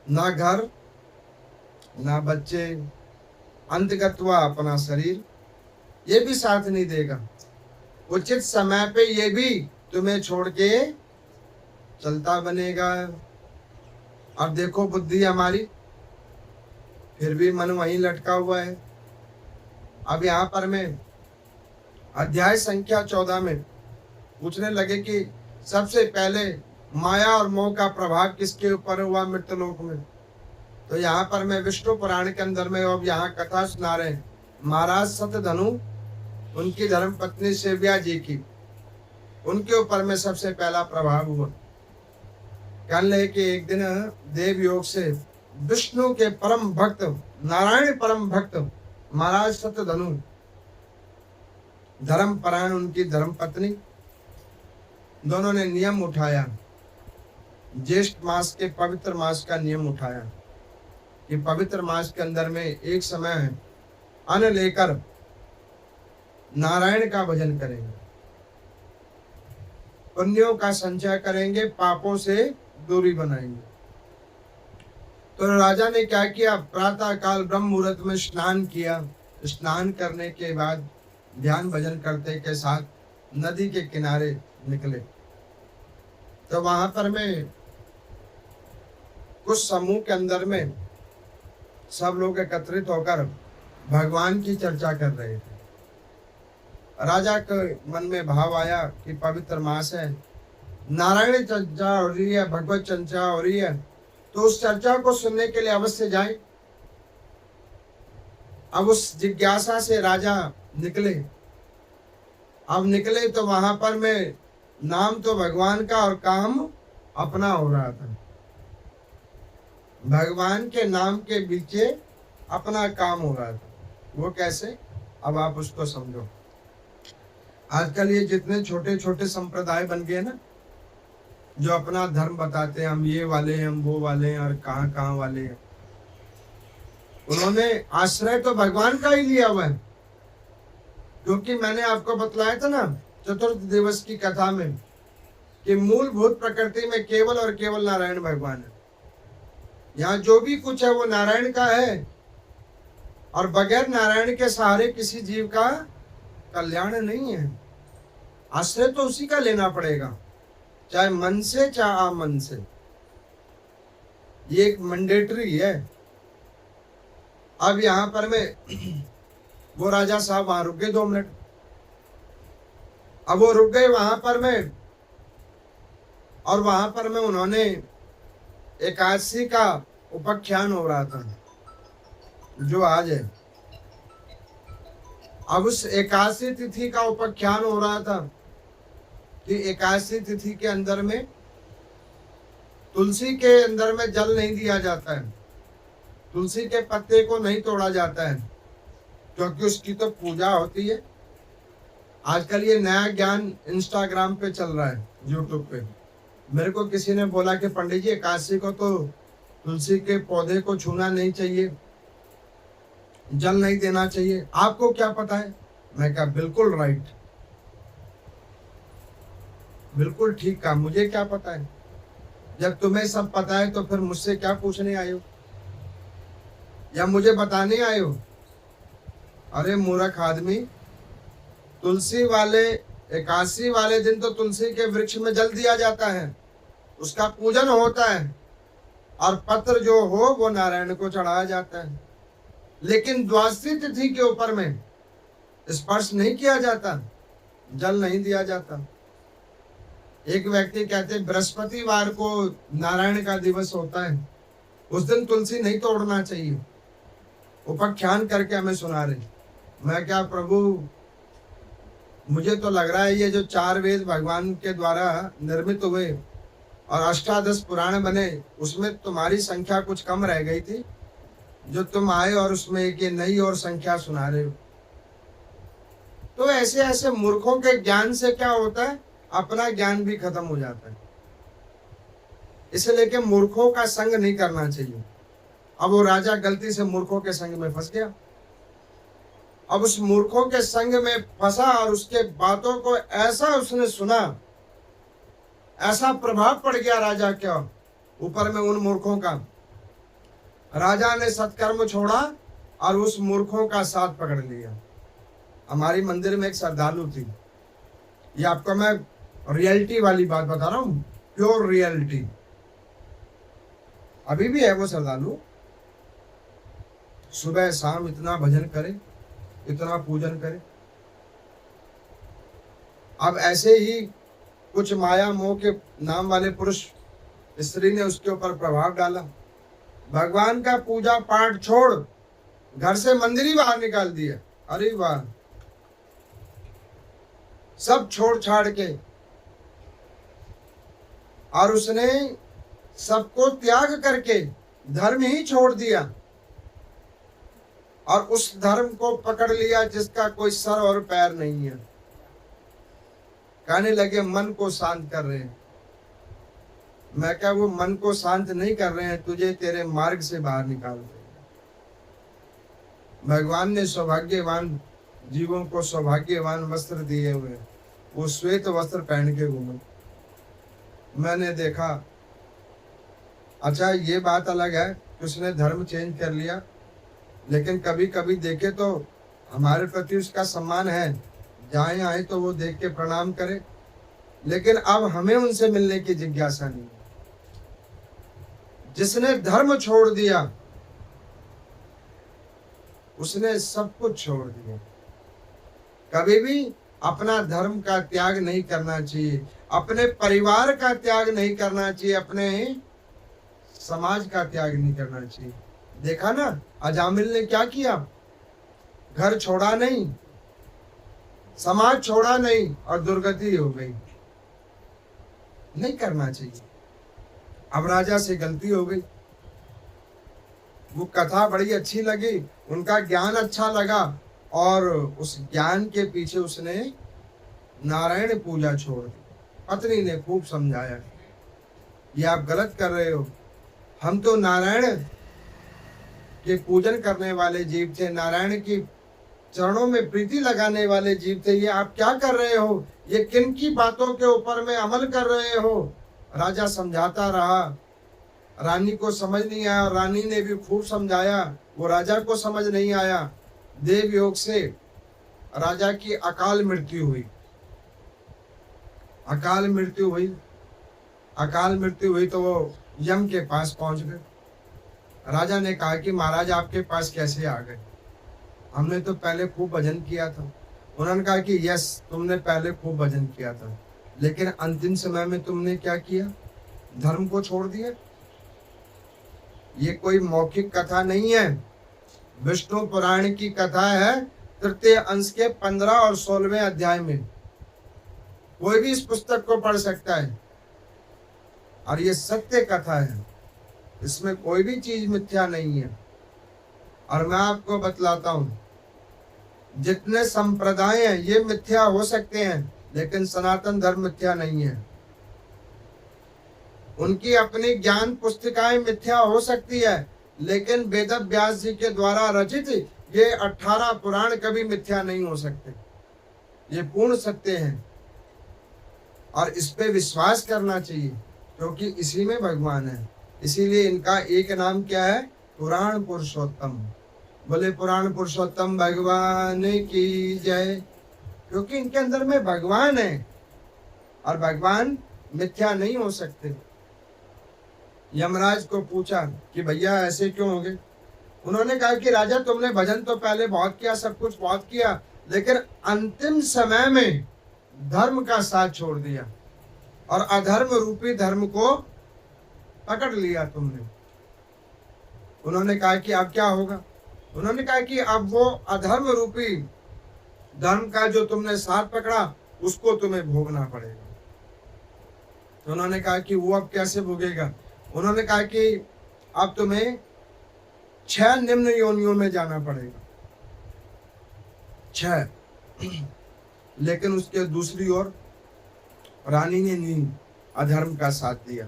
ना घर ना बच्चे, अंतगत्वा अपना शरीर, ये भी साथ नहीं देगा। उचित समय पे ये भी तुम्हें छोड़ के चलता बनेगा। और देखो बुद्धि हमारी, फिर भी मन वहीं लटका हुआ है। अब यहाँ पर मैं अध्याय संख्या 14 में पूछने लगे कि सबसे पहले माया और मोह का प्रभाव किसके ऊपर हुआ मृतलोक में? तो यहाँ पर मैं विष्णु पुराण के अंदर में अब यहाँ कथा सुना रहे महाराज सतधनु, उनकी धर्म पत्नी सेव्या जी की, उनके ऊपर में सबसे पहला प्रभाव हुआ। कल है कि एक दिन देव योग से विष्णु के परम भक्त, नारायण परम भक्त महाराज सतधनु, धर्म परायण उनकी धर्म पत्नी, दोनों ने नियम उठाया, ज्येष्ठ मास के पवित्र मास का नियम उठाया कि पवित्र मास के अंदर में एक समय अन्न लेकर नारायण का भजन करेंगे, पुण्यों का संचय करेंगे, पापों से दूरी बनाएंगे। तो राजा ने क्या किया, प्रातः काल ब्रह्म मुहूर्त में स्नान किया। स्नान करने के बाद ध्यान भजन करते के साथ नदी के किनारे निकले। तो वहां पर में कुछ समूह के अंदर में सब लोग एकत्रित होकर भगवान की चर्चा कर रहे थे। राजा के मन में भाव आया कि पवित्र मास है, नारायण चर्चा हो रही है, भगवत चर्चा हो रही है, तो उस चर्चा को सुनने के लिए अवश्य जाए। अब उस जिज्ञासा से राजा निकले। अब निकले तो वहां पर में नाम तो भगवान का और काम अपना हो रहा था। भगवान के नाम के पीछे अपना काम हो रहा था। वो कैसे? अब आप उसको समझो। आजकल ये जितने छोटे छोटे संप्रदाय बन गए ना, जो अपना धर्म बताते हैं, हम ये वाले हैं, हम वो वाले हैं और कहाँ कहाँ वाले हैं, उन्होंने आश्रय तो भगवान का ही लिया हुआ है। क्योंकि मैंने आपको बतलाया था ना चतुर्थ दिवस की कथा में कि मूलभूत प्रकृति में केवल और केवल नारायण भगवान है। यहाँ जो भी कुछ है वो नारायण का है, और बगैर नारायण के सहारे किसी जीव का कल्याण नहीं है। आश्रय तो उसी का लेना पड़ेगा, चाहे मन से चाहे अमन से। ये एक मैंडेटरी है। अब यहाँ पर मैं वो राजा साहब वहां रुक गए 2 मिनट। अब वो रुक गए वहां पर में, और वहां पर में उन्होंने एकादशी का उपाख्यान हो रहा था जो आज है। अब उस एकादशी तिथि का उपाख्यान हो रहा था कि एकादशी तिथि के अंदर में तुलसी के अंदर में जल नहीं दिया जाता है, तुलसी के पत्ते को नहीं तोड़ा जाता है, क्योंकि उसकी तो पूजा होती है। आजकल ये नया ज्ञान इंस्टाग्राम पे चल रहा है, यूट्यूब पे। मेरे को किसी ने बोला कि पंडित जी एकादशी को तो तुलसी के पौधे को छूना नहीं चाहिए, जल नहीं देना चाहिए, आपको क्या पता है? मैं कहा बिल्कुल राइट, बिल्कुल ठीक कहा, मुझे क्या पता है? जब तुम्हें सब पता है तो फिर मुझसे क्या पूछने आए हो या मुझे बताने आए हो? अरे मूर्ख आदमी, तुलसी वाले एकादशी वाले दिन तो तुलसी के वृक्ष में जल दिया जाता है, उसका पूजन होता है, और पत्र जो हो वो नारायण को चढ़ाया जाता है। लेकिन द्वादशी तिथि के ऊपर में स्पर्श नहीं किया जाता, जल नहीं दिया जाता। एक व्यक्ति कहते बृहस्पतिवार को नारायण का दिवस होता है, उस दिन तुलसी नहीं तोड़ना चाहिए। उपाख्यान करके हमें सुना रहे। मैं क्या प्रभु, मुझे तो लग रहा है ये जो 4 वेद भगवान के द्वारा निर्मित हुए और 18 पुराण बने, उसमें तुम्हारी संख्या कुछ कम रह गई थी, जो तुम आए और उसमें एक ये नई और संख्या सुना रहे हो। तो ऐसे ऐसे मूर्खों के ज्ञान से क्या होता है, अपना ज्ञान भी खत्म हो जाता है। इसलिए कि मूर्खों का संग नहीं करना चाहिए। अब वो राजा गलती से मूर्खों के संग में फंस गया। अब उस मूर्खों के संग में फंसा और उसके बातों को ऐसा उसने सुना, ऐसा प्रभाव पड़ गया राजा के ऊपर में उन मूर्खों का। राजा ने सत्कर्म छोड़ा और उस मूर्खों का साथ पकड़ लिया। हमारी मंदिर में एक श्रद्धालु थी, ये आपको मैं रियलिटी वाली बात बता रहा हूँ, प्योर रियलिटी। अभी भी है वो श्रद्धालु, सुबह शाम इतना भजन करे, इतना पूजन करे। अब ऐसे ही कुछ माया मोह के नाम वाले पुरुष स्त्री ने उसके ऊपर प्रभाव डाला। भगवान का पूजा पाठ छोड़ घर से मंदिर ही बाहर निकाल दिया। अरे वाह, सब छोड़ छाड़ के, और उसने सबको त्याग करके धर्म ही छोड़ दिया और उस धर्म को पकड़ लिया जिसका कोई सर और पैर नहीं है। कहने लगे मन को शांत कर रहे हैं। मैं क्या, वो मन को शांत नहीं कर रहे हैं, तुझे तेरे मार्ग से बाहर निकाल रहे हैं। भगवान ने सौभाग्यवान जीवों को सौभाग्यवान वस्त्र दिए हुए, वो श्वेत वस्त्र पहन के घूमे। मैंने देखा, अच्छा ये बात अलग है कि उसने धर्म चेंज कर लिया, लेकिन कभी कभी देखे तो हमारे प्रति उसका सम्मान है, जहाँ आए तो वो देख के प्रणाम करे। लेकिन अब हमें उनसे मिलने की जिज्ञासा नहीं। जिसने धर्म छोड़ दिया उसने सब कुछ छोड़ दिया। कभी भी अपना धर्म का त्याग नहीं करना चाहिए, अपने परिवार का त्याग नहीं करना चाहिए, अपने समाज का त्याग नहीं करना चाहिए। देखा ना अजामिल ने क्या किया, घर छोड़ा नहीं, समाज छोड़ा नहीं और दुर्गति हो गई। नहीं करना चाहिए। अब राजा से गलती हो गई। वो कथा बड़ी अच्छी लगी, उनका ज्ञान अच्छा लगा, और उस ज्ञान के पीछे उसने नारायण पूजा छोड़ दी। पत्नी ने खूब समझाया, ये आप गलत कर रहे हो, हम तो नारायण के पूजन करने वाले जीव थे, नारायण की चरणों में प्रीति लगाने वाले जीव थे, ये आप क्या कर रहे हो, ये किन की बातों के ऊपर में अमल कर रहे हो? राजा समझाता रहा, रानी को समझ नहीं आया, रानी ने भी खूब समझाया, वो राजा को समझ नहीं आया। देव योग से राजा की अकाल मृत्यु हुई। अकाल मृत्यु हुई, अकाल मृत्यु हुई तो वो यम के पास पहुंच गए। राजा ने कहा कि महाराज आपके पास कैसे आ गए? हमने तो पहले खूब भजन किया था। उन्होंने कहा कि यस, तुमने पहले खूब भजन किया था, लेकिन अंतिम समय में तुमने क्या किया? धर्म को छोड़ दिया। ये कोई मौखिक कथा नहीं है, विष्णु पुराण की कथा है, तृतीय अंश के 15 और 16वें अध्याय में। कोई भी इस पुस्तक को पढ़ सकता है और ये सत्य कथा है, इसमें कोई भी चीज मिथ्या नहीं है। और मैं आपको बतलाता हूं, जितने संप्रदाय हैं ये मिथ्या हो सकते हैं, लेकिन सनातन धर्म मिथ्या नहीं है। उनकी अपनी ज्ञान पुस्तिकाएं मिथ्या हो सकती है, लेकिन वेद व्यास जी के द्वारा रचित ये 18 पुराण कभी मिथ्या नहीं हो सकते। ये पूर्ण सत्य हैं और इस पे विश्वास करना चाहिए, क्योंकि इसी में भगवान है। इसीलिए इनका एक नाम क्या है? पुराण पुरुषोत्तम। बोले पुराण पुरुषोत्तम भगवान की जय। क्योंकि इनके अंदर में भगवान है और भगवान मिथ्या नहीं हो सकते। यमराज को पूछा कि भैया ऐसे क्यों हो गए? उन्होंने कहा कि राजा तुमने भजन तो पहले बहुत किया, सब कुछ बहुत किया, लेकिन अंतिम समय में धर्म का साथ छोड़ दिया और अधर्म रूपी धर्म को पकड़ लिया तुमने। उन्होंने कहा कि अब क्या होगा? उन्होंने कहा कि अब वो अधर्म रूपी धर्म का जो तुमने साथ पकड़ा उसको तुम्हें भोगना पड़ेगा। तो उन्होंने कहा कि वो अब कैसे भोगेगा? उन्होंने कहा कि अब तुम्हें 6 निम्न योनियों में जाना पड़ेगा, 6। लेकिन उसके दूसरी ओर रानी ने नहीं अधर्म का साथ दिया।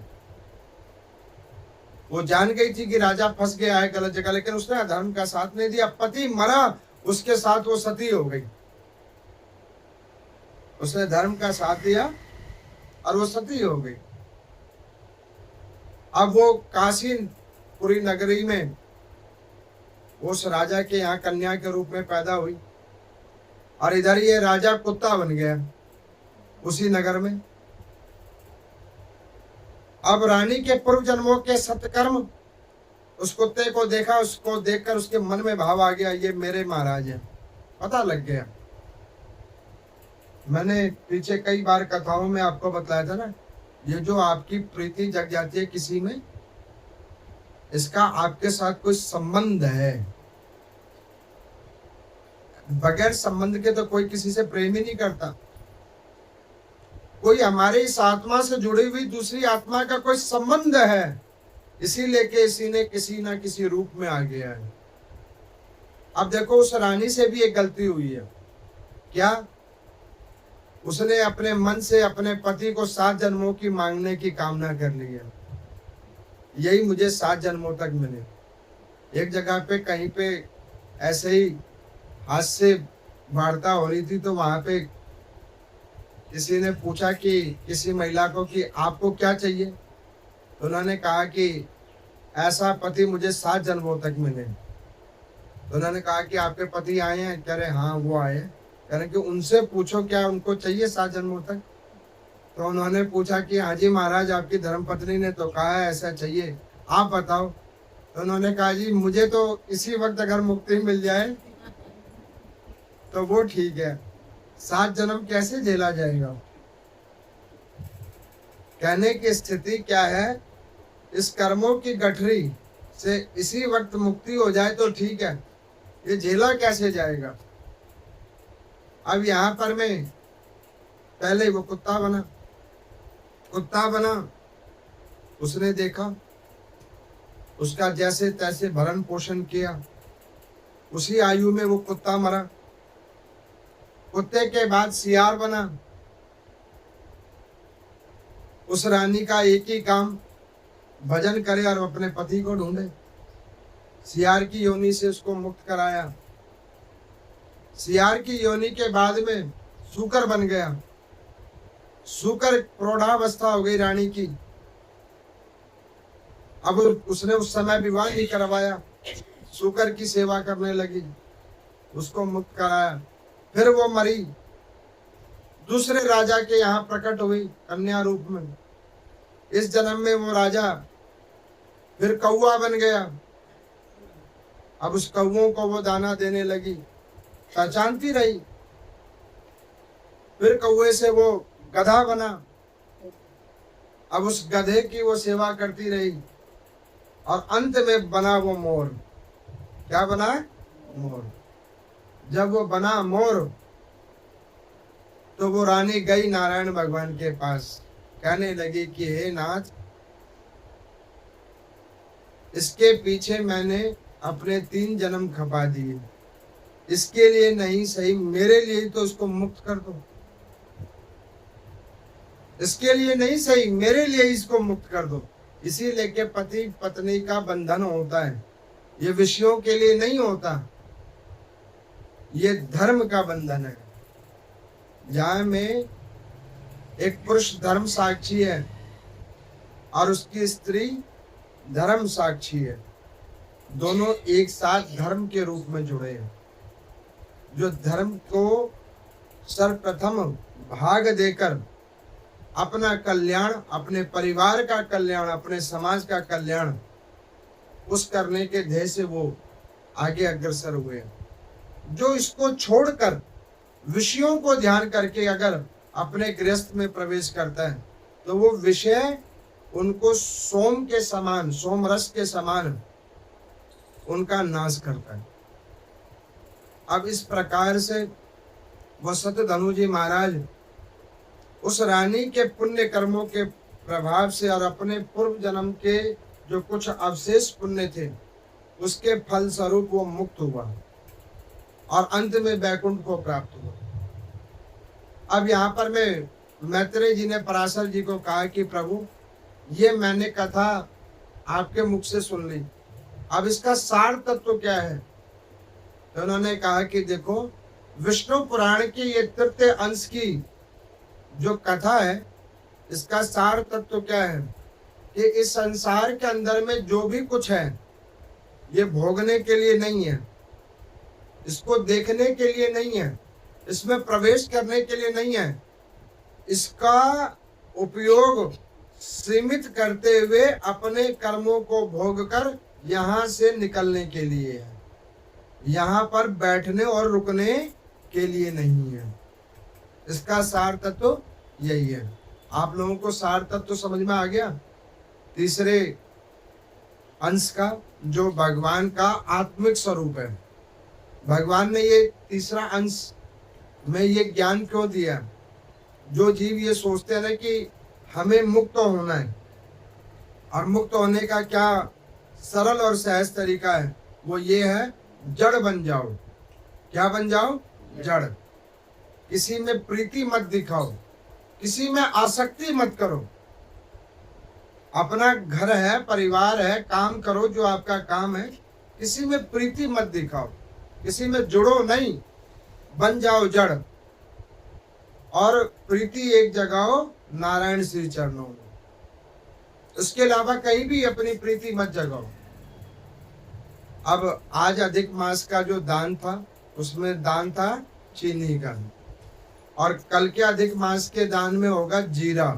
वो जान गई थी कि राजा फंस गया है गलत जगह, लेकिन उसने अधर्म का साथ नहीं दिया। पति मरा, उसके साथ वो सती हो गई। उसने धर्म का साथ दिया और वो सती हो गई। अब वो काशीपुरी नगरी में उस राजा के यहाँ कन्या के रूप में पैदा हुई और इधर ये राजा कुत्ता बन गया उसी नगर में। अब रानी के पूर्व जन्मों के सत्कर्म, उस कुत्ते को देखा, उसको देखकर उसके मन में भाव आ गया, ये मेरे महाराज हैं, पता लग गया। मैंने पीछे कई बार कथाओं में आपको बताया था ना, ये जो आपकी प्रीति जग जाती है किसी में, इसका आपके साथ कोई संबंध है। बगैर संबंध के तो कोई किसी से प्रेम ही नहीं करता। कोई हमारे इस आत्मा से जुड़ी हुई दूसरी आत्मा का कोई संबंध है, इसीलिए कि इसी ने किसी ना किसी रूप में आ गया है। अब देखो उस रानी से भी एक गलती हुई है। क्या? उसने अपने मन से अपने पति को 7 जन्मों की मांगने की कामना कर ली है, यही मुझे 7 जन्मों तक मिले। एक जगह पे कहीं पे ऐसे ही हाथ से वार्ता हो रही थी, तो वहां पे किसी ने पूछा कि किसी महिला को कि आपको क्या चाहिए? तो उन्होंने कहा कि ऐसा पति मुझे 7 जन्मों तक मिले। तो उन्होंने कहा कि आपके पति आए हैं? कह रहे हाँ वो आए। कह रहे कि उनसे पूछो क्या उनको चाहिए 7 जन्मों तक? तो उन्होंने पूछा कि हाँ जी महाराज, आपकी धर्मपत्नी ने तो कहा है ऐसा चाहिए, आप बताओ। तो उन्होंने कहा जी मुझे तो इसी वक्त अगर मुक्ति मिल जाए तो वो ठीक है, 7 जन्म कैसे झेला जाएगा? कहने की स्थिति क्या है, इस कर्मों की गठरी से इसी वक्त मुक्ति हो जाए तो ठीक है, ये झेला कैसे जाएगा? अब यहाँ पर मैं पहले वो कुत्ता बना, उसने देखा, उसका जैसे तैसे भरण पोषण किया, उसी आयु में वो कुत्ता मरा। कुत्ते के बाद सियार बना। उस रानी का एक ही काम भजन करे और अपने पति को ढूंढे। सियार की योनि से उसको मुक्त कराया। सियार की योनि के बाद में सूकर बन गया सूकर प्रौढ़ावस्था हो गई रानी की। अब उसने उस समय विवाह नहीं करवाया, सूकर की सेवा करने लगी, उसको मुक्त कराया। फिर वो मरी, दूसरे राजा के यहाँ प्रकट हुई कन्या रूप में। इस जन्म में वो राजा फिर कौवा बन गया। अब उस कौवों को वो दाना देने लगी, पहचानती रही। फिर कौवे से वो गधा बना, अब उस गधे की वो सेवा करती रही और अंत में बना वो मोर। क्या बना? मोर। जब वो बना मोर तो वो रानी गई नारायण भगवान के पास, कहने लगी कि हे नाथ, इसके पीछे मैंने अपने 3 जन्म खपा दिए, इसके लिए नहीं सही मेरे लिए तो उसको मुक्त कर दो, इसके लिए नहीं सही मेरे लिए इसको मुक्त कर दो। इसीलिए के पति पत्नी का बंधन होता है, ये विषयों के लिए नहीं होता, ये धर्म का बंधन है। जहाँ में एक पुरुष धर्म साक्षी है और उसकी स्त्री धर्म साक्षी है, दोनों एक साथ धर्म के रूप में जुड़े हैं। जो धर्म को सर्वप्रथम भाग देकर अपना कल्याण, अपने परिवार का कल्याण, अपने समाज का कल्याण उस करने के ध्येय से वो आगे अग्रसर हुए। जो इसको छोड़कर विषयों को ध्यान करके अगर अपने गृहस्थ में प्रवेश करता है तो वो विषय उनको सोम के समान, सोम रस के समान उनका नाश करता है। अब इस प्रकार से वसंत धनु जी महाराज उस रानी के पुण्य कर्मों के प्रभाव से और अपने पूर्व जन्म के जो कुछ अवशेष पुण्य थे उसके फल स्वरूप वो मुक्त हुआ और अंत में वैकुंठ को प्राप्त हुआ। अब यहाँ पर मैं मैत्रेय जी ने पराशर जी को कहा कि प्रभु, ये मैंने कथा आपके मुख से सुन ली, अब इसका सार तत्व क्या है? तो उन्होंने कहा कि देखो, विष्णु पुराण की ये तृतीय अंश की जो कथा है, इसका सार तत्व क्या है कि इस संसार के अंदर में जो भी कुछ है ये भोगने के लिए नहीं है, इसको देखने के लिए नहीं है, इसमें प्रवेश करने के लिए नहीं है, इसका उपयोग सीमित करते हुए अपने कर्मों को भोगकर यहाँ से निकलने के लिए है, यहाँ पर बैठने और रुकने के लिए नहीं है। इसका सार तत्व यही है। आप लोगों को सार तत्व समझ में आ गया? तीसरे अंश का जो भगवान का आत्मिक स्वरूप है, भगवान ने ये तीसरा अंश में ये ज्ञान क्यों दिया? जो जीव ये सोचते हैं ना कि हमें मुक्त होना है और मुक्त होने का क्या सरल और सहज तरीका है, वो ये है, जड़ बन जाओ। क्या बन जाओ? जड़। किसी में प्रीति मत दिखाओ, किसी में आसक्ति मत करो। अपना घर है, परिवार है, काम करो जो आपका काम है, किसी में प्रीति मत दिखाओ, किसी में जुड़ो नहीं, बन जाओ जड़ और प्रीति एक जगाओ नारायण श्री चरणों में। उसके अलावा कहीं भी अपनी प्रीति मत जगाओ। अब आज अधिक मास का जो दान था उसमें दान था चीनी का, और कल के अधिक मास के दान में होगा जीरा।